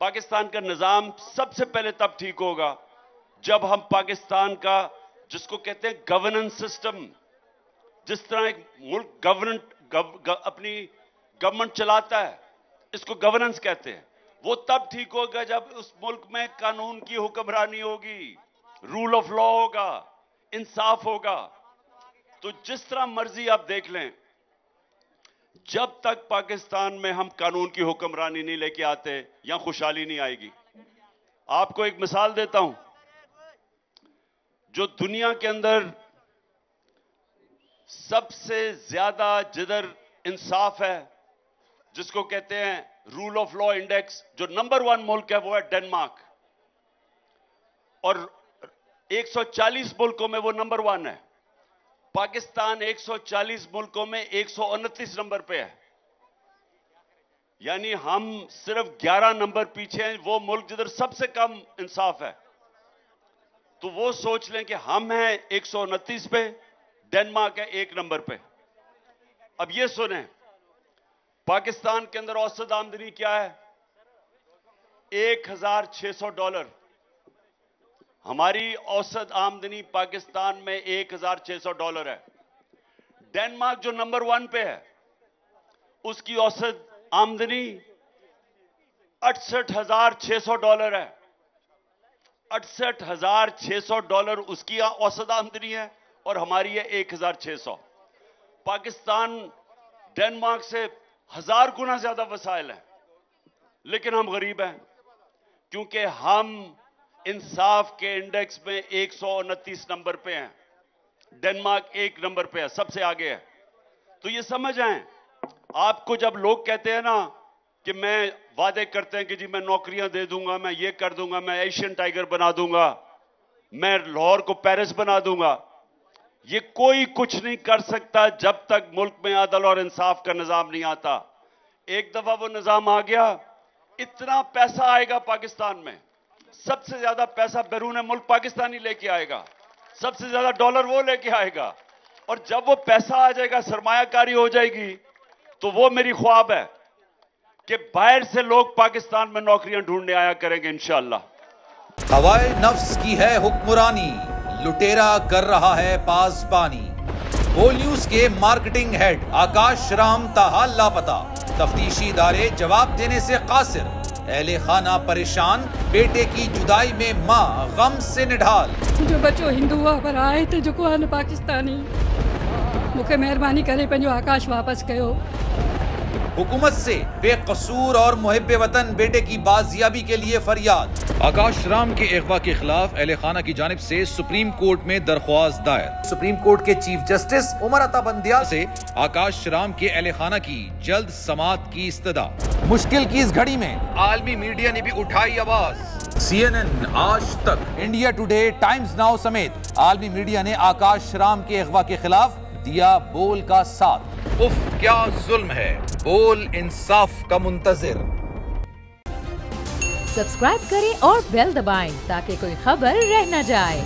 पाकिस्तान का निजाम सबसे पहले तब ठीक होगा जब हम पाकिस्तान का, जिसको कहते हैं गवर्नेंस सिस्टम, जिस तरह एक मुल्क अपनी गवर्नमेंट चलाता है, इसको गवर्नेंस कहते हैं, वो तब ठीक होगा जब उस मुल्क में कानून की हुक्मरानी होगी, रूल ऑफ लॉ होगा, इंसाफ होगा। तो जिस तरह मर्जी आप देख लें, जब तक पाकिस्तान में हम कानून की हुक्मरानी नहीं लेके आते, यहां खुशहाली नहीं आएगी। आपको एक मिसाल देता हूं, जो दुनिया के अंदर सबसे ज्यादा जिधर इंसाफ है, जिसको कहते हैं रूल ऑफ लॉ इंडेक्स, जो नंबर 1 मुल्क है वो है डेनमार्क, और 140 मुल्कों में वो नंबर 1 है। पाकिस्तान 140 मुल्कों में 129 नंबर पे है, यानी हम सिर्फ 11 नंबर पीछे हैं वो मुल्क जिधर सबसे कम इंसाफ है। तो वो सोच लें कि हम हैं 129 पे, डेनमार्क है 1 नंबर पे। अब ये सुने, पाकिस्तान के अंदर औसत आमदनी क्या है? $1,600। हमारी औसत आमदनी पाकिस्तान में $1,600 है। डेनमार्क जो नंबर 1 पे है, उसकी औसत आमदनी $68,600 है। $68,600 उसकी औसत आमदनी है और हमारी है 1,600। पाकिस्तान डेनमार्क से 1000 गुना ज्यादा वसाइल है, लेकिन हम गरीब हैं क्योंकि हम इंसाफ के इंडेक्स में 129 नंबर पे हैं, डेनमार्क 1 नंबर पे है, सबसे आगे है। तो ये समझ आए, आपको जब लोग कहते हैं ना कि मैं वादे करते हैं कि जी मैं नौकरियां दे दूंगा, मैं ये कर दूंगा, मैं एशियन टाइगर बना दूंगा, मैं लाहौर को पेरिस बना दूंगा, ये कोई कुछ नहीं कर सकता जब तक मुल्क में अदल और इंसाफ का निजाम नहीं आता। एक दफा वो निजाम आ गया, इतना पैसा आएगा पाकिस्तान में, सबसे ज्यादा पैसा बैरून मुल्क पाकिस्तानी लेके आएगा, सबसे ज्यादा डॉलर वो लेके आएगा, और जब वो पैसा आ जाएगा, सरमायाकारी हो जाएगी, तो वो मेरी ख्वाब है कि बाहर से लोग पाकिस्तान में नौकरियां ढूंढने आया करेंगे इंशाअल्लाह। हवाए नफ्स की है हुक्मरानी, लुटेरा कर रहा है पासबानी। बोल न्यूज के मार्केटिंग हेड आकाश राम ताहाल लापता, तफ्तीशी इदारे जवाब देने से कासिर, अहले खाना परेशान, बेटे की जुदाई में माँ गम से निढाल। जो बच्चो हिंदू पर आए थे जो को पाकिस्तानी, मुझे मेहरबानी करे पंहिंजो आकाश वापस कयो। हुकूमत से बेकसूर और मुहिब्बे वतन बेटे की बाजियाबी के लिए फरियाद। आकाश राम के अगवा के खिलाफ अहले खाना की जानिब से सुप्रीम कोर्ट में दरख्वास्त दायर। सुप्रीम कोर्ट के चीफ जस्टिस उमर अता बंदियाल से आकाश राम के अहले खाना की जल्द समाअत की इस्तदा। मुश्किल की इस घड़ी में आलमी मीडिया ने भी उठाई आवाज। CNN, आज तक, इंडिया टुडे, टाइम्स नाउ समेत आलमी मीडिया ने आकाश राम के अगवा के खिलाफ दिया बोल का साथ। उफ क्या जुल्म है, बोल इंसाफ का मुंतजिर। सब्सक्राइब करें और बेल दबाएं ताकि कोई खबर रह न जाए।